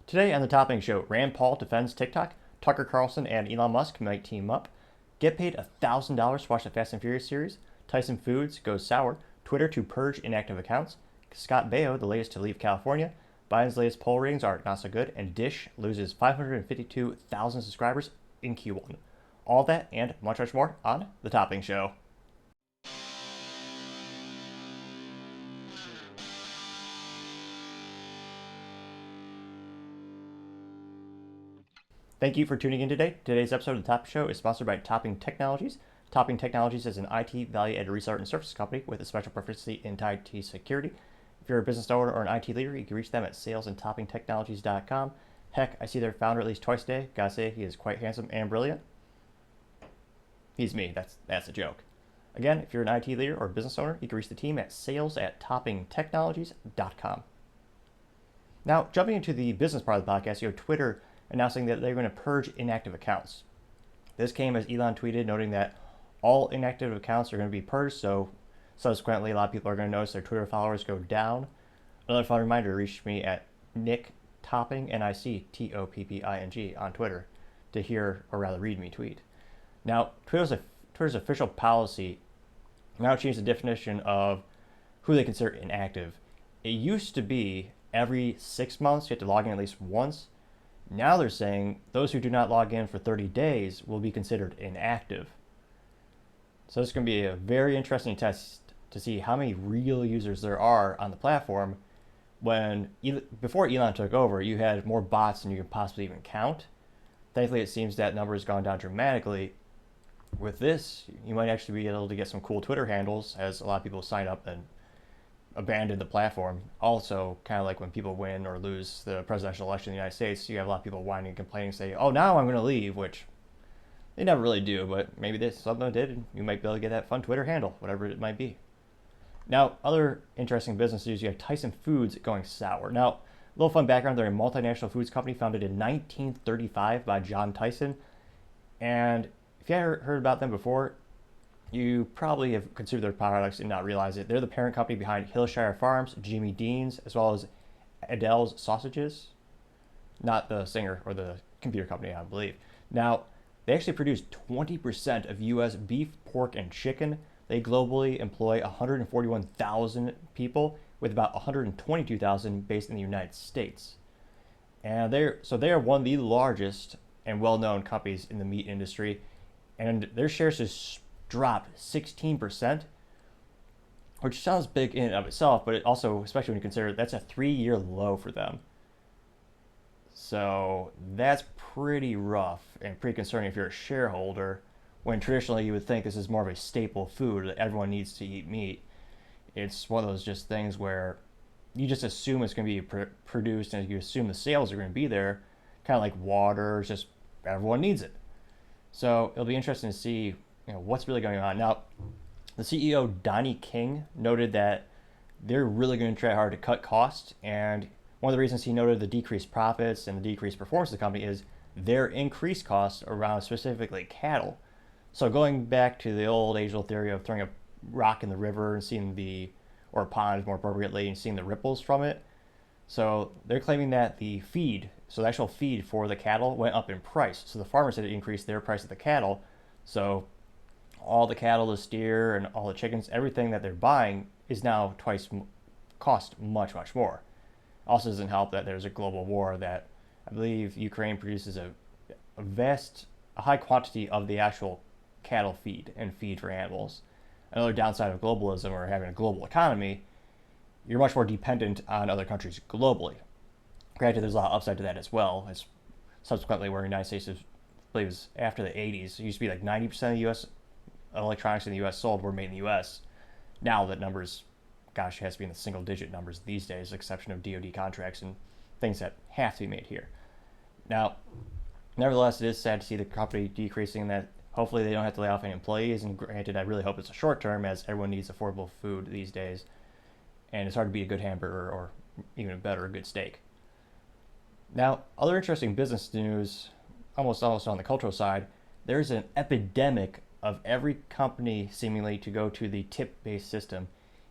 Today on the Topping Show, Rand Paul defends TikTok, Tucker Carlson and Elon Musk might team up, get paid $1,000 to watch the Fast and Furious series, Tyson Foods goes sour, Twitter to purge inactive accounts, Scott Baio, the latest to leave California, Biden's latest poll ratings are not so good, and Dish loses 552,000 subscribers in Q1. All that and much, much more on the Topping Show. Thank you for tuning in today. Today's episode of the Topping Show is sponsored by Topping Technologies. Topping Technologies is an IT value-added reseller and services company with a special proficiency in IT security. If you're a business owner or an IT leader, you can reach them at sales@toppingtechnologies.com. Heck, I see their founder at least twice a day. Gotta say, he is quite handsome and brilliant. He's me. That's a joke. Again, if you're an IT leader or business owner, you can reach the team at sales@toppingtechnologies.com. Now, jumping into the business part of the podcast, you have Twitter announcing that they're going to purge inactive accounts. This came as Elon tweeted, noting that all inactive accounts are going to be purged, so subsequently a lot of people are going to notice their Twitter followers go down. Another fun reminder, reach me at Nick Topping, Nictopping on Twitter to hear, or rather read me tweet. Now, Twitter's official policy now changed the definition of who they consider inactive. It used to be every 6 months you have to log in at least once. Now they're saying those who do not log in for 30 days will be considered inactive. So it's going to be a very interesting test to see how many real users there are on the platform. Before Elon took over, you had more bots than you could possibly even count. Thankfully, it seems that number has gone down dramatically. With this, you might actually be able to get some cool Twitter handles, as a lot of people sign up and abandon the platform. Also, kind of like when people win or lose the presidential election in the United States, you have a lot of people whining and complaining, saying, "Oh, now I'm going to leave," which they never really do, but maybe this something did, and you might be able to get that fun Twitter handle, whatever it might be. Now, other interesting business news, you have Tyson Foods going sour. Now, a little fun background, they're a multinational foods company founded in 1935 by John Tyson, and if you haven't heard about them before, you probably have consumed their products and not realize it. They're the parent company behind Hillshire Farms, Jimmy Dean's, as well as Adele's Sausages. Not the singer or the computer company, I believe. Now, they actually produce 20% of U.S. beef, pork, and chicken. They globally employ 141,000 people, with about 122,000 based in the United States. And they are one of the largest and well-known companies in the meat industry, and their shares just dropped 16%, which sounds big in and of itself, but it also, especially when you consider that's a 3-year low for them. So that's pretty rough and pretty concerning if you're a shareholder, when traditionally you would think this is more of a staple food that everyone needs to eat meat. It's one of those just things where you just assume it's going to be produced, and you assume the sales are going to be there, kind of like water, it's just everyone needs it. So it'll be interesting to see what's really going on. Now, the CEO, Donnie King, noted that they're really going to try hard to cut costs, and one of the reasons he noted the decreased profits and the decreased performance of the company is their increased costs around specifically cattle. So going back to the old age-old theory of throwing a rock in the river and seeing or a pond more appropriately, and seeing the ripples from it. So they're claiming that the actual feed for the cattle went up in price. So the farmers had to increase their price of the cattle. So all the cattle, the steer, and all the chickens, everything that they're buying is now cost much, much more. Also doesn't help that there's a global war that I believe Ukraine produces a high quantity of the actual cattle feed and feed for animals. Another downside of globalism, or having a global economy, you're much more dependent on other countries globally. Granted, there's a lot of upside to that as well. It's subsequently where the United States, I believe, was after the 80s. It used to be like 90% of the U.S. electronics in the U.S. sold were made in the U.S. Now that number's, it has to be in the single-digit numbers these days, with the exception of DoD contracts and things that have to be made here. Now, nevertheless, it is sad to see the company decreasing that. Hopefully they don't have to lay off any employees, and granted, I really hope it's a short term, as everyone needs affordable food these days, and it's hard to beat a good hamburger, or even better, a good steak. Now, other interesting business news, almost on the cultural side, there's an epidemic of every company seemingly to go to the tip-based system,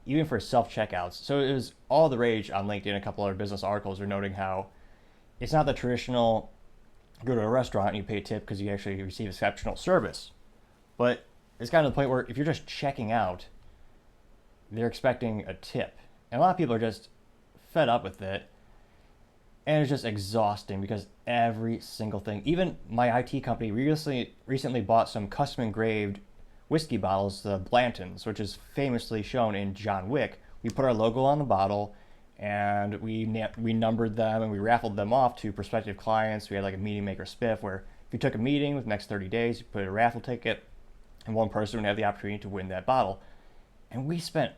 even for self-checkouts. So it was all the rage on LinkedIn. A couple other business articles are noting how it's not the traditional go to a restaurant and you pay a tip because you actually receive exceptional service. But it's gotten to the point where if you're just checking out, they're expecting a tip. And a lot of people are just fed up with it. And it's just exhausting because every single thing, even my IT company recently bought some custom engraved whiskey bottles, the Blantons, which is famously shown in John Wick. We put our logo on the bottle and we numbered them and we raffled them off to prospective clients. We had like a meeting maker spiff where if you took a meeting with the next 30 days, you put a raffle ticket and one person would have the opportunity to win that bottle. And we spent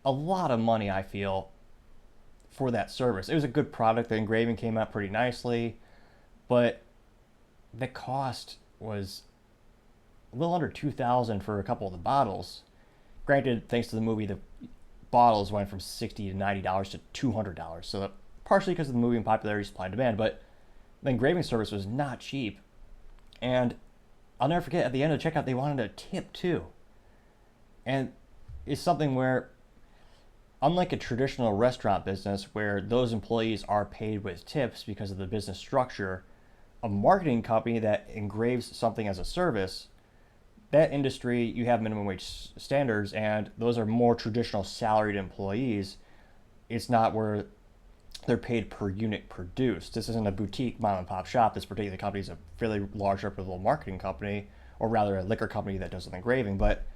a lot of money, I feel, for that service. It was a good product. The engraving came out pretty nicely, but the cost was a little under $2,000 for a couple of the bottles. Granted, thanks to the movie, the bottles went from $60 to $90 to $200. So partially because of the movie and popularity, supply and demand, but the engraving service was not cheap. And I'll never forget, at the end of the checkout, they wanted a tip too. And it's something where, unlike a traditional restaurant business where those employees are paid with tips because of the business structure, a marketing company that engraves something as a service, that industry, you have minimum wage standards, and those are more traditional salaried employees. It's not where they're paid per unit produced. This isn't a boutique mom and pop shop. This particular company is a fairly large, reputable marketing company, or rather a liquor company that does engraving. But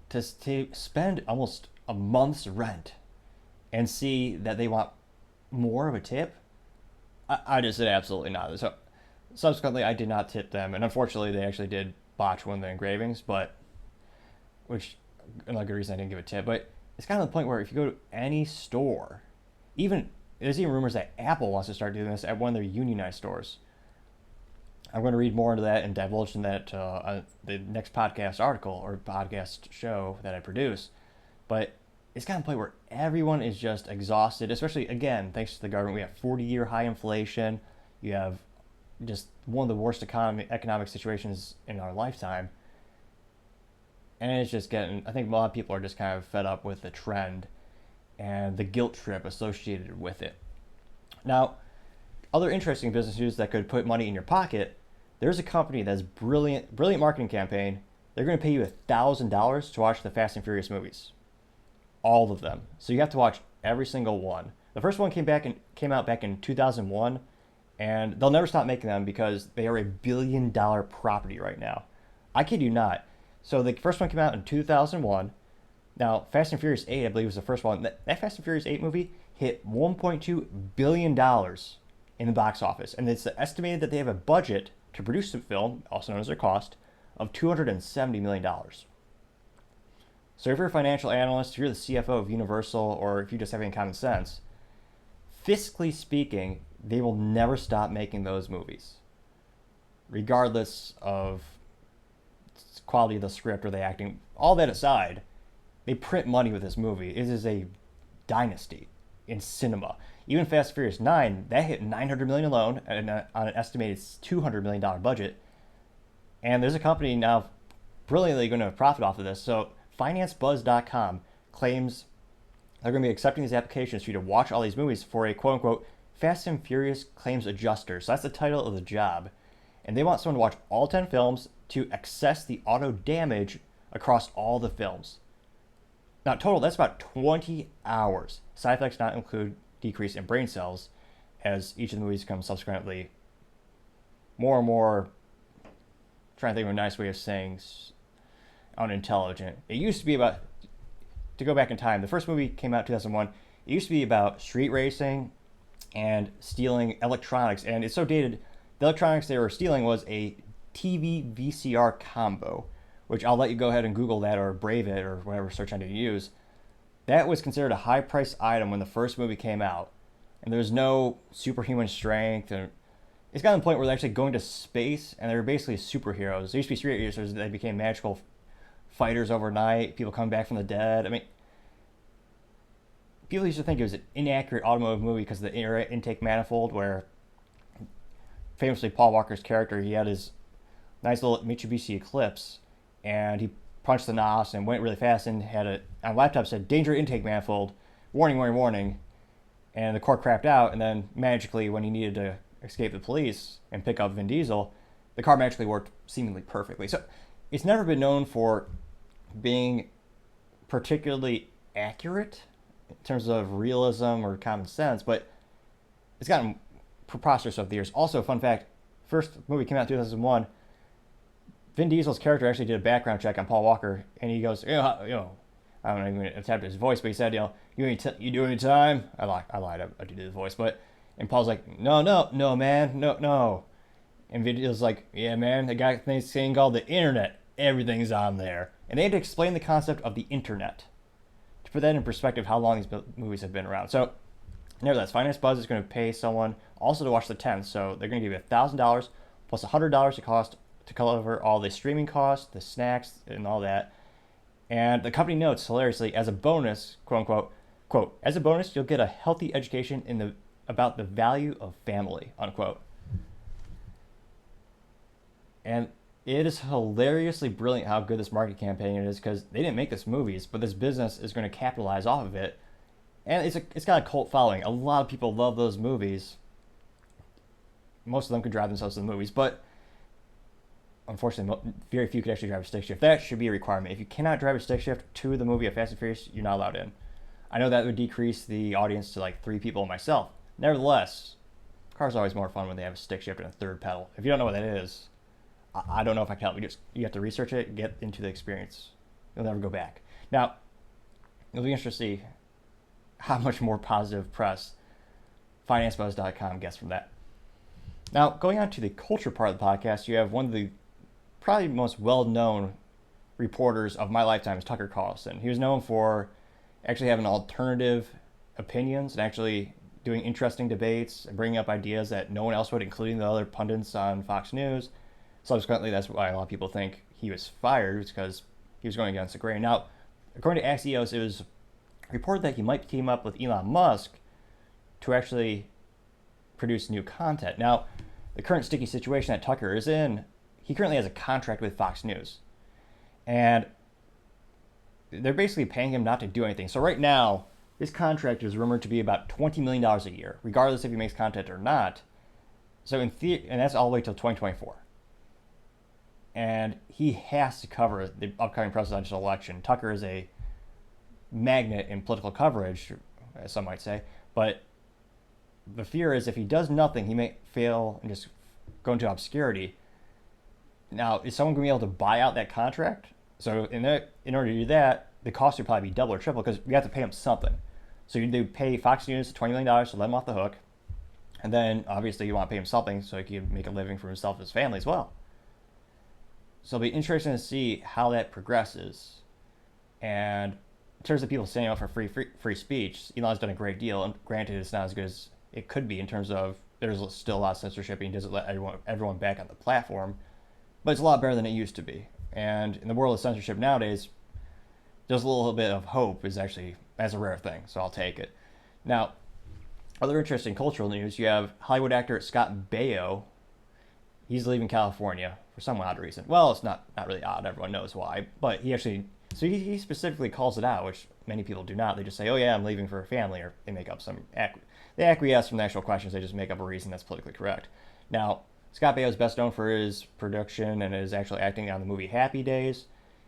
to spend almost a month's rent and see that they want more of a tip, I just said absolutely not. So subsequently, I did not tip them, and unfortunately, they actually did botch one of the engravings, but which another good reason I didn't give a tip. But it's kind of the point where if you go to any store, there's even rumors that Apple wants to start doing this at one of their unionized stores. I'm going to read more into that and divulge in that the next podcast article or podcast show that I produce. But it's gotten to the point where everyone is just exhausted, especially, again, thanks to the government. We have 40-year high inflation. You have just one of the worst economic situations in our lifetime. And it's just I think a lot of people are just kind of fed up with the trend and the guilt trip associated with it. Now, other interesting business news that could put money in your pocket, there's a company that's brilliant marketing campaign. They're going to pay you $1,000 to watch the Fast and Furious movies. All of them. So you have to watch every single one. The first one came out back in 2001, and they'll never stop making them because they are $1 billion property right now. I kid you not. So the first one came out in 2001. Now, Fast and Furious 8, I believe, was the first one. That Fast and Furious 8 movie hit $1.2 billion in the box office. And it's estimated that they have a budget to produce the film, also known as their cost, of $270 million. So if you're a financial analyst, if you're the CFO of Universal, or if you just have any common sense, fiscally speaking, they will never stop making those movies, regardless of quality of the script or the acting. All that aside, they print money with this movie. It is a dynasty in cinema. Even Fast and Furious 9, that hit $900 million alone on an estimated $200 million budget. And there's a company now brilliantly going to profit off of this. So FinanceBuzz.com claims they're going to be accepting these applications for you to watch all these movies for a quote-unquote Fast and Furious claims adjuster. So that's the title of the job. And they want someone to watch all 10 films to assess the auto damage across all the films. Now, total, that's about 20 hours. Side effects not include decrease in brain cells, as each of the movies become subsequently more and more, trying to think of a nice way of saying unintelligent. It used to be about, to go back in time, the first movie came out in 2001. It used to be about street racing and stealing electronics, and it's so dated. The electronics they were stealing was a TV VCR combo, which I'll let you go ahead and Google that or Brave it or whatever search engine you use. That was considered a high-priced item when the first movie came out, and there was no superhuman strength. And it's gotten to the point where they're actually going to space, and they're basically superheroes. There used to be street racers that became magical fighters overnight, people coming back from the dead. I mean, people used to think it was an inaccurate automotive movie because of the intake manifold, where famously Paul Walker's character, he had his nice little Mitsubishi Eclipse, and he punched the NOS and went really fast and had on laptop said, danger intake manifold, warning, warning, warning. and the car crapped out, and then magically, when he needed to escape the police and pick up Vin Diesel, the car magically worked seemingly perfectly. So it's never been known for being particularly accurate in terms of realism or common sense, but it's gotten preposterous over the years. Also, fun fact, first movie came out in 2001. Vin Diesel's character actually did a background check on Paul Walker, and he goes, I don't even attempt his voice, but he said, you do any time? I lied, I do the voice, but, and Paul's like, no, man, no. And Vin Diesel's like, yeah, man, the guy thinks thing called the internet, everything's on there. And they had to explain the concept of the internet to put that in perspective how long these movies have been around. So, nevertheless, Finance Buzz is going to pay someone also to watch the 10th. So they're going to give you $1,000 plus $100 to cost to cover all the streaming costs, the snacks, and all that. And the company notes hilariously, as a bonus, quote unquote, quote, as a bonus, you'll get a healthy education about the value of family, unquote. And it is hilariously brilliant how good this marketing campaign is, because they didn't make this movies, but this business is going to capitalize off of it. And it's got a cult following. A lot of people love those movies. Most of them could drive themselves to the movies, but unfortunately, very few could actually drive a stick shift. That should be a requirement. If you cannot drive a stick shift to the movie of Fast and Furious, you're not allowed in. I know that would decrease the audience to like 3 people and myself. Nevertheless, cars are always more fun when they have a stick shift and a third pedal. If you don't know what that is, I don't know if I can help you. You have to research it, get into the experience. You'll never go back. Now, it'll be interesting to see how much more positive press FinanceBuzz.com gets from that. Now, going on to the culture part of the podcast, you have one of the probably most well-known reporters of my lifetime is Tucker Carlson. He was known for actually having alternative opinions and actually doing interesting debates and bringing up ideas that no one else would, including the other pundits on Fox News. Subsequently, that's why a lot of people think he was fired, because he was going against the grain. Now, according to Axios, it was reported that he might team up with Elon Musk to actually produce new content. Now, the current sticky situation that Tucker is in, he currently has a contract with Fox News. And they're basically paying him not to do anything. So right now, his contract is rumored to be about $20 million a year, regardless if he makes content or not. So and that's all the way till 2024. And he has to cover the upcoming presidential election. Tucker is a magnet in political coverage, as some might say. But the fear is if he does nothing, he may fail and just go into obscurity. Now, is someone going to be able to buy out that contract? So in order to do that, the cost would probably be double or triple, because we have to pay him something. So they pay Fox News $20 million to let him off the hook. And then, obviously, you want to pay him something so he can make a living for himself and his family as well. So it'll be interesting to see how that progresses. And in terms of people standing up for free speech, Elon's done a great deal. And granted, it's not as good as it could be in terms of there's still a lot of censorship and he doesn't let everyone back on the platform. But it's a lot better than it used to be. And in the world of censorship nowadays, just a little bit of hope is actually, that's a rare thing, so I'll take it. Now, other interesting cultural news, you have Hollywood actor Scott Baio. He's leaving California for some odd reason. Well, it's not really odd, everyone knows why, but he specifically calls it out, which many people do not. They just say, oh yeah, I'm leaving for a family, or they make up they acquiesce from the actual questions, they just make up a reason that's politically correct. Now, Scott Baio is best known for his production and is actually acting on the movie Happy Days,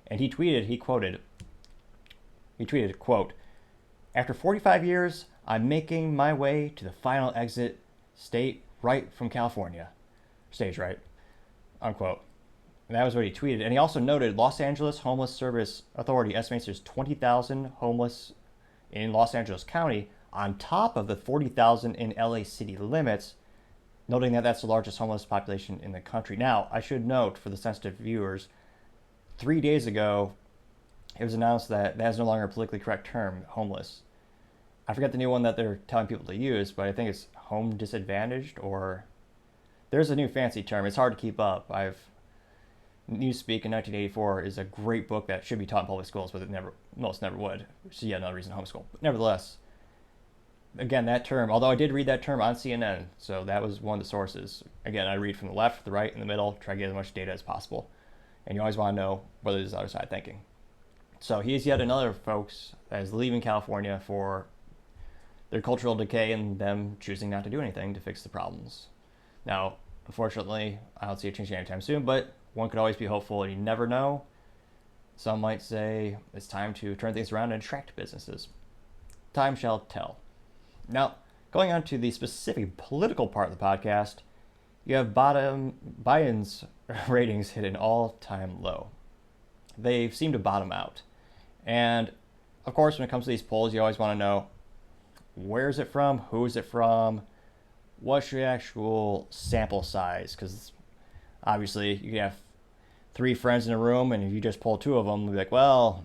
and he tweeted, quote, after 45 years, I'm making my way to the final exit, stage right, unquote. And that was what he tweeted. And he also noted Los Angeles Homeless Service Authority estimates there's 20,000 homeless in Los Angeles County on top of the 40,000 in LA city limits, noting that that's the largest homeless population in the country. Now, I should note for the sensitive viewers, 3 days ago, it was announced that that is no longer a politically correct term, homeless. I forget the new one that they're telling people to use, but I think it's home disadvantaged, or there's a new fancy term. It's hard to keep up. Newspeak in 1984 is a great book that should be taught in public schools, but most never would, which is yet another reason to homeschool. But nevertheless, again, that term, although I did read that term on CNN, so that was one of the sources. Again, I read from the left, the right, and the middle, try to get as much data as possible. And you always want to know whether there's the other side thinking. So he is yet another, folks, that is leaving California for their cultural decay and them choosing not to do anything to fix the problems. Now, unfortunately, I don't see it changing anytime soon, but one could always be hopeful, and you never know. Some might say it's time to turn things around and attract businesses. Time shall tell. Now, going on to the specific political part of the podcast, you have Biden's ratings hit an all-time low. They seem to bottom out. And, of course, when it comes to these polls, you always want to know, where is it from? Who is it from? What's your actual sample size? Because obviously you can have 3 friends in a room, and if you just poll 2 of them, you'll be like, well,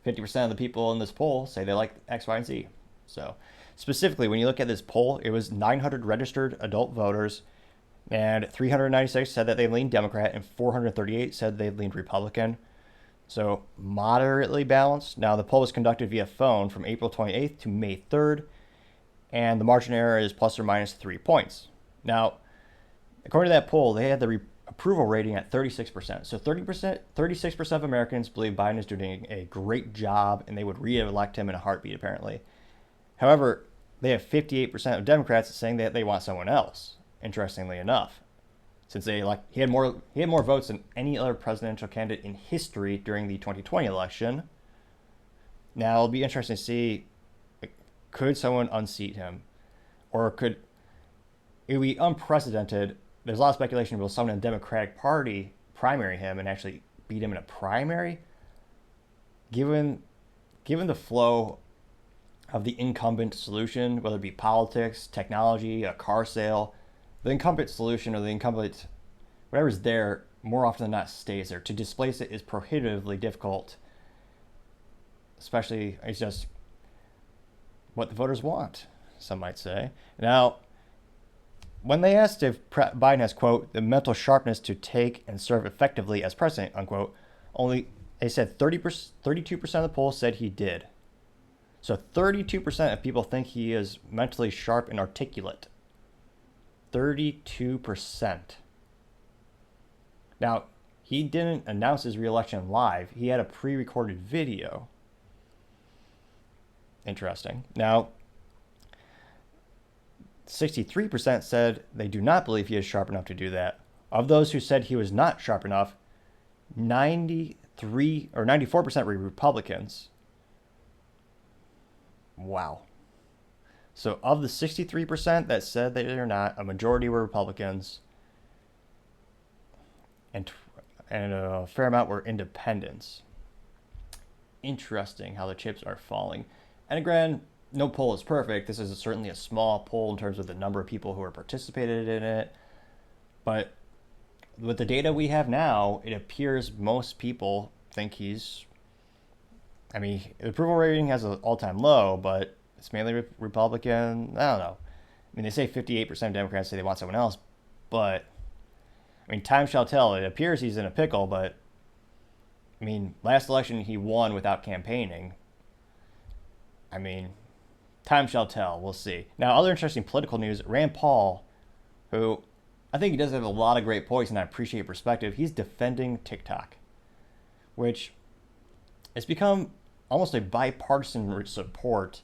50% of the people in this poll say they like X, Y, and Z. So specifically, when you look at this poll, it was 900 registered adult voters, and 396 said that they leaned Democrat, and 438 said they leaned Republican. So moderately balanced. Now, the poll was conducted via phone from April 28th to May 3rd, and the margin of error is plus or minus 3 points. Now, according to that poll, they had the approval rating at 36%. So 36% of Americans believe Biden is doing a great job, and they would re-elect him in a heartbeat, apparently. However, they have 58% of Democrats saying that they want someone else, interestingly enough, since he had more votes than any other presidential candidate in history during the 2020 election. Now, it'll be interesting to see, could someone unseat him? Or it would be unprecedented. There's a lot of speculation will someone in the Democratic Party primary him and actually beat him in a primary. Given the flow of the incumbent solution, whether it be politics, technology, a car sale, the incumbent solution or the incumbent, whatever's there, more often than not stays there. To displace it is prohibitively difficult, especially it's just what the voters want, some might say. Now, when they asked if Biden has, quote, the mental sharpness to take and serve effectively as president, unquote, they said 32% of the poll said he did. So 32% of people think he is mentally sharp and articulate. 32%. Now, he didn't announce his re-election live. He had a pre-recorded video. Interesting. Now, 63% said they do not believe he is sharp enough to do that. Of those who said he was not sharp enough, 94% were Republicans. Wow. So of the 63% that said that they're not, a majority were Republicans, and a fair amount were independents. Interesting how the chips are falling. And again, no poll is perfect. This is certainly a small poll in terms of the number of people who are participated in it. But with the data we have now, it appears most people think he's... I mean, the approval rating has an all-time low, but it's mainly Republican. I don't know. I mean, they say 58% of Democrats say they want someone else, but I mean, time shall tell. It appears he's in a pickle, but I mean, last election he won without campaigning. I mean, time shall tell. We'll see. Now, other interesting political news, Rand Paul, who I think he does have a lot of great points, and I appreciate perspective, he's defending TikTok, which has become almost a bipartisan support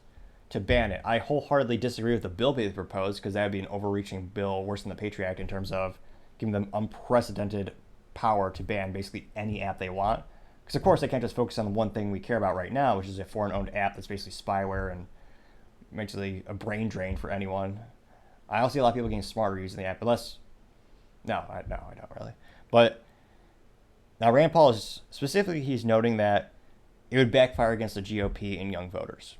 to ban it. I wholeheartedly disagree with the bill they proposed, because that would be an overreaching bill, worse than the Patriot Act, in terms of giving them unprecedented power to ban basically any app they want. Because, of course, they can't just focus on the one thing we care about right now, which is a foreign-owned app that's basically spyware and basically a brain drain for anyone. I also see a lot of people getting smarter using the app, unless... No, I don't really. But now Rand Paul is specifically, he's noting that it would backfire against the GOP and young voters.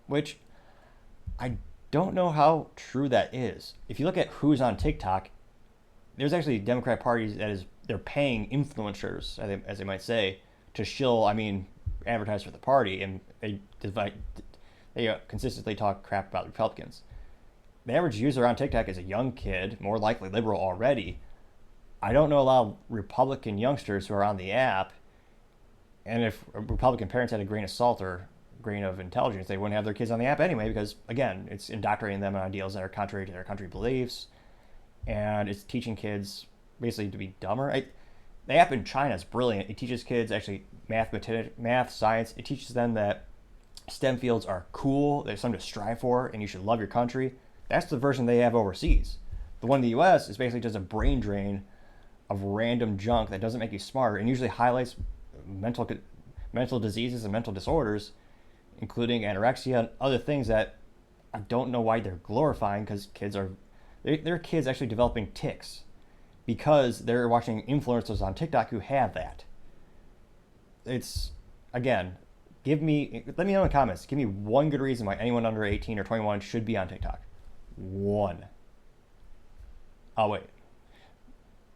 Which I don't know how true that is. If you look at who's on TikTok, there's actually Democrat parties they're paying influencers, as they might say, to advertise for the party, and they consistently talk crap about Republicans. The average user on TikTok is a young kid, more likely liberal already. I don't know a lot of Republican youngsters who are on the app, and if Republican parents had a grain of salt or grain of intelligence, they wouldn't have their kids on the app anyway, because, again, it's indoctrinating them in ideals that are contrary to their country beliefs, and it's teaching kids basically to be dumber. The app in China is brilliant. It teaches kids actually math, science. It teaches them that STEM fields are cool, they're something to strive for, and you should love your country. That's the version they have overseas. The one in the US is basically just a brain drain of random junk that doesn't make you smarter and usually highlights mental diseases and mental disorders, including anorexia and other things that I don't know why they're glorifying, because there are kids actually developing tics because they're watching influencers on TikTok who have that. It's, again, let me know in the comments. Give me one good reason why anyone under 18 or 21 should be on TikTok. One. Oh, wait.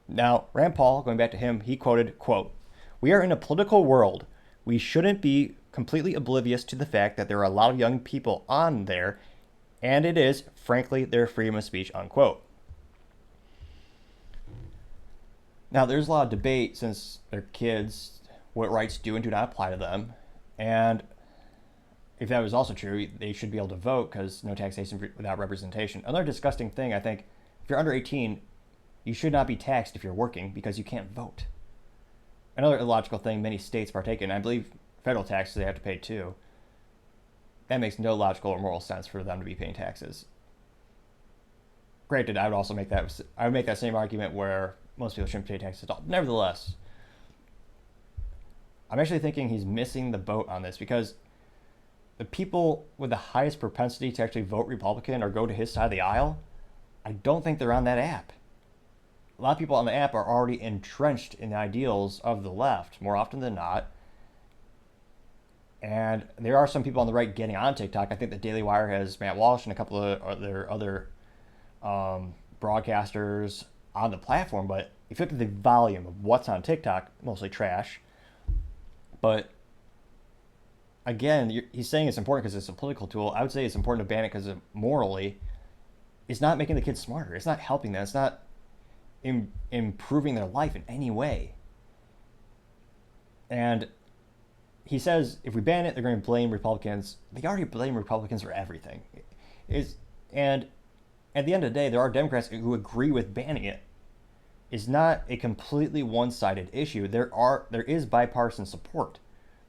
Now, Rand Paul, going back to him, he quoted, quote, "We are in a political world. We shouldn't be completely oblivious to the fact that there are a lot of young people on there, and it is, frankly, their freedom of speech," unquote. Now, there's a lot of debate, since they're kids, what rights do and do not apply to them. And if that was also true, they should be able to vote, because no taxation without representation. Another disgusting thing, I think, if you're under 18, you should not be taxed if you're working, because you can't vote. Another illogical thing many states partake in, I believe federal taxes they have to pay too. That makes no logical or moral sense for them to be paying taxes. Granted, I would make that same argument where most people shouldn't pay taxes at all. Nevertheless, I'm actually thinking he's missing the boat on this, because the people with the highest propensity to actually vote Republican or go to his side of the aisle, I don't think they're on that app. A lot of people on the app are already entrenched in the ideals of the left, more often than not. And there are some people on the right getting on TikTok. I think the Daily Wire has Matt Walsh and a couple of other broadcasters on the platform. But if you look at the volume of what's on TikTok, mostly trash. But again, he's saying it's important because it's a political tool. I would say it's important to ban it because morally, it's not making the kids smarter. It's not helping them. It's not improving their life in any way. And he says if we ban it, they're going to blame Republicans. They already blame Republicans for everything. And at the end of the day, there are Democrats who agree with banning it. It's not a completely one-sided issue. There is bipartisan support.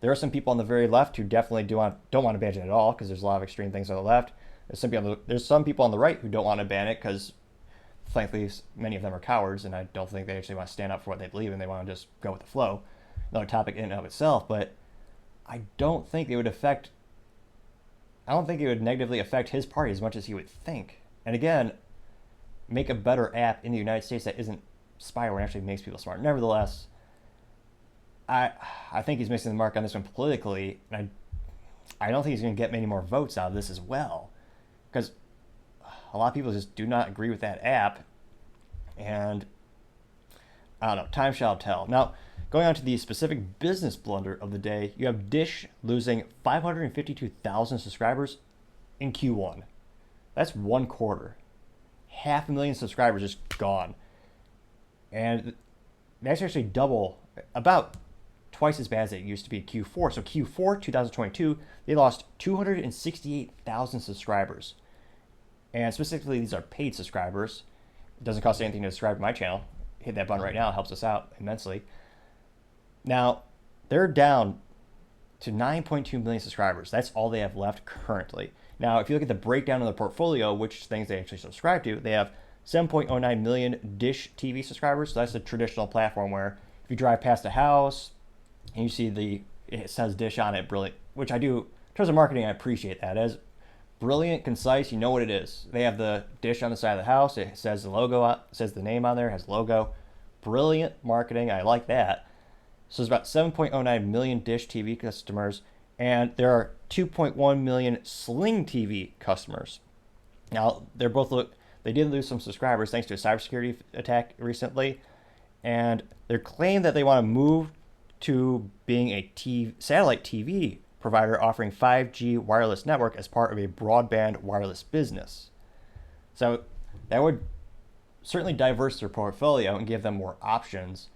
There are some people on the very left who definitely don't want to ban it at all, because there's a lot of extreme things on the left. There's some people on the right who don't want to ban it because, frankly, many of them are cowards, and I don't think they actually want to stand up for what they believe in. They want to just go with the flow. Another topic in and of itself, but I don't think it would negatively affect his party as much as he would think. And again, make a better app in the United States that isn't spyware and actually makes people smart. Nevertheless, I think he's missing the mark on this one politically, and I don't think he's going to get many more votes out of this as well, because a lot of people just do not agree with that app, and I don't know, time shall tell. Now, going on to the specific business blunder of the day, you have Dish losing 552,000 subscribers in Q1. That's one quarter. 500,000 subscribers just gone. And that's actually about twice as bad as it used to be in Q4. So Q4 2022, they lost 268,000 subscribers. And specifically, these are paid subscribers. It doesn't cost anything to subscribe to my channel. Hit that button right now. It helps us out immensely. Now, they're down to 9.2 million subscribers. That's all they have left currently. Now, if you look at the breakdown of the portfolio, which things they actually subscribe to, they have 7.09 million Dish TV subscribers. So that's the traditional platform where if you drive past a house and you see it says Dish on it, brilliant, which I do, in terms of marketing, I appreciate that. As brilliant, concise, you know what it is. They have the Dish on the side of the house. It says the logo, says the name on there, has logo. Brilliant marketing. I like that. So there's about 7.09 million Dish TV customers, and there are 2.1 million Sling TV customers. Now, they did lose some subscribers thanks to a cybersecurity attack recently, and their claim that they want to move to being a satellite TV provider offering 5G wireless network as part of a broadband wireless business. So that would certainly diverse their portfolio and give them more options.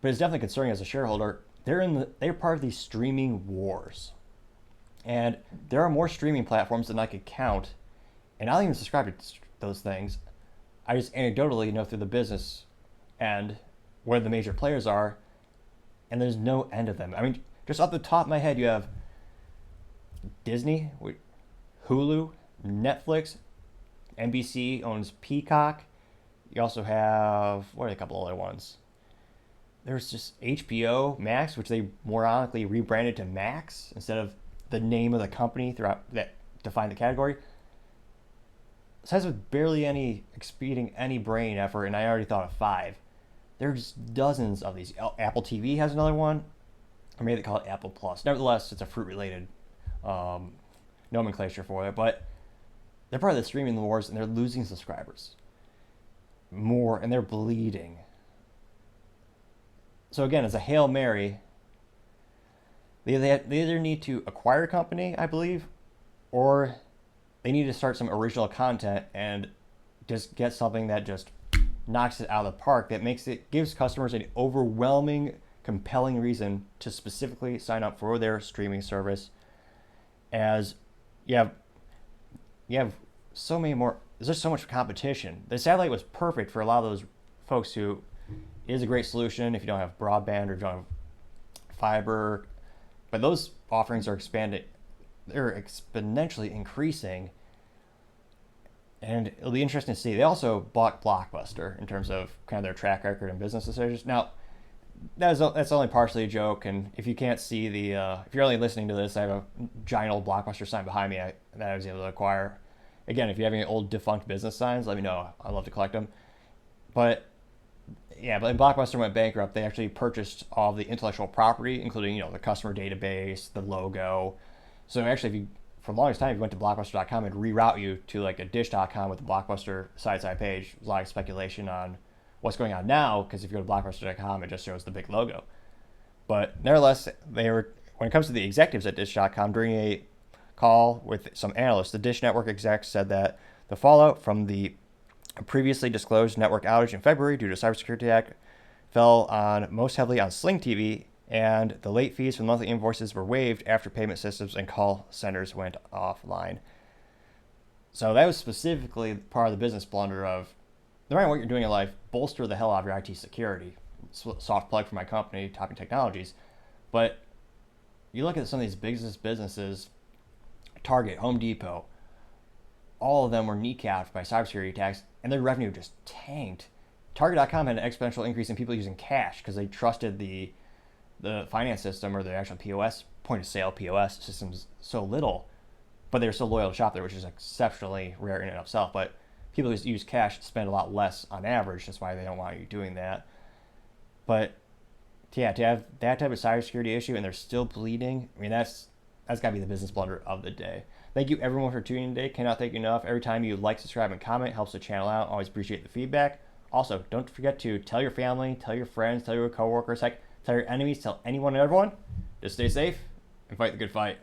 But it's definitely concerning as a shareholder. They're part of these streaming wars. And there are more streaming platforms than I could count. And I don't even subscribe to those things. I just anecdotally know through the business end where the major players are, and there's no end of them. I mean, just off the top of my head, you have Disney, Hulu, Netflix, NBC owns Peacock. You also have, what are a couple other ones? There's just HBO Max, which they moronically rebranded to Max instead of the name of the company throughout that defined the category. Besides with barely any expending any brain effort, and I already thought of 5. There's dozens of these. Apple TV has another one, or maybe they call it Apple Plus. Nevertheless, it's a fruit-related nomenclature for it, but they're part of the streaming wars, and they're losing subscribers more, and they're bleeding. So again, as a Hail Mary, they either need to acquire a company, I believe, or they need to start some original content and just get something that just knocks it out of the park, that gives customers an overwhelming, compelling reason to specifically sign up for their streaming service. As you have so many more, there's just so much competition. The satellite was perfect for a lot of those folks who is a great solution if you don't have broadband or don't have fiber, but those offerings are expanding. They're exponentially increasing, and it'll be interesting to see. They also bought Blockbuster in terms of kind of their track record and business decisions. Now, that's only partially a joke, and if you can't see if you're only listening to this, I have a giant old Blockbuster sign behind me that I was able to acquire. Again, if you have any old defunct business signs, let me know. I'd love to collect them. But when Blockbuster went bankrupt, they actually purchased all of the intellectual property, including the customer database, the logo. So actually, if you, for the longest time, if you went to blockbuster.com, it'd reroute you to like a dish.com with the Blockbuster side page. There's a lot of speculation on what's going on now, because if you go to blockbuster.com, it just shows the big logo. But nevertheless, when it comes to the executives at dish.com, during a call with some analysts, the Dish Network execs said that the fallout from the previously disclosed network outage in February due to cybersecurity attack fell most heavily on Sling TV, and the late fees for monthly invoices were waived after payment systems and call centers went offline. So that was specifically part of the business blunder of, no matter what you're doing in life, bolster the hell out of your IT security. Soft plug for my company, Topping Technologies. But you look at some of these businesses, Target, Home Depot, all of them were kneecapped by cybersecurity attacks, and their revenue just tanked. Target.com had an exponential increase in people using cash because they trusted the finance system, or the actual POS, point of sale POS systems, so little, but they were so loyal to shop there, which is exceptionally rare in and of itself. But people who use cash spend a lot less on average. That's why they don't want you doing that. But yeah, to have that type of cybersecurity issue and they're still bleeding, I mean, that's got to be the business blunder of the day. Thank you everyone for tuning in today. Cannot thank you enough. Every time you like, subscribe, and comment helps the channel out. Always appreciate the feedback. Also, don't forget to tell your family, tell your friends, tell your coworkers, heck, tell your enemies, tell anyone and everyone. Just stay safe and fight the good fight.